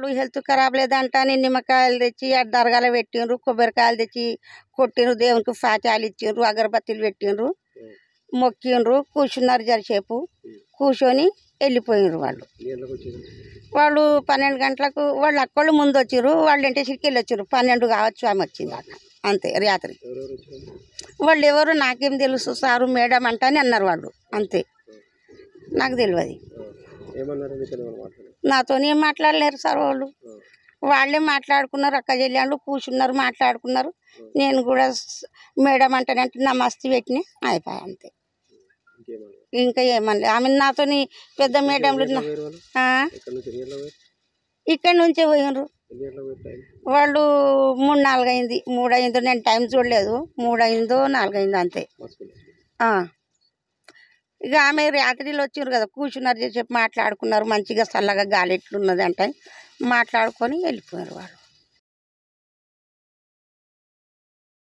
వాళ్ళు హెల్త్ ఖరాబ్ లేదంట అని నిమ్మకాయలు తెచ్చి ఆ దర్గాలో పెట్టిండ్రు, కొబ్బరికాయలు తెచ్చి కొట్టిండ్రు, దేవునికి ఫాత్యాలు ఇచ్చిండ్రు, అగరబత్తీలు పెట్టిండ్రు, మొక్కిండ్రు, కూర్చున్నారు జరసేపు, కూర్చొని వెళ్ళిపోయినరు. వాళ్ళు 12 గంటలకు వాళ్ళు అక్కళ్ళు ముందు వచ్చిర్రు, వాళ్ళు ఇంటికి వెళ్ళి వచ్చిర్రు. 12 కావచ్చు ఆమె వచ్చింది అన్న, అంతే రాత్రి. వాళ్ళు ఎవరు నాకేం తెలుసు సారు మేడం అంట అని అన్నారు వాళ్ళు, అంతే, నాకు తెలియదు. నాతో ఏం మాట్లాడలేరు సార్ వాళ్ళు, వాళ్ళే మాట్లాడుకున్నారు, అక్క చెల్లెళ్ళు కూర్చున్నారు, మాట్లాడుకున్నారు. నేను కూడా మేడం అంటానంటే నమస్తే పెట్టినా, అయిపోయా, అంతే. ఇంకా ఏమన్నా ఆమె నాతో పెద్ద మేడంలు ఇక్కడ నుంచే పోయినరు. వాళ్ళు 3-4 అయింది, 3 అయిందో, నేను టైం చూడలేదు, 3 అయిందో 4 అయిందో అంతే. ఇక ఆమె రాత్రిలో వచ్చిండ్రు కదా, కూర్చున్నారు, చెప్పి మాట్లాడుకున్నారు, మంచిగా చల్లగా గాలి ఎట్లున్నది అంటే మాట్లాడుకొని వెళ్ళిపోయారు వాళ్ళు.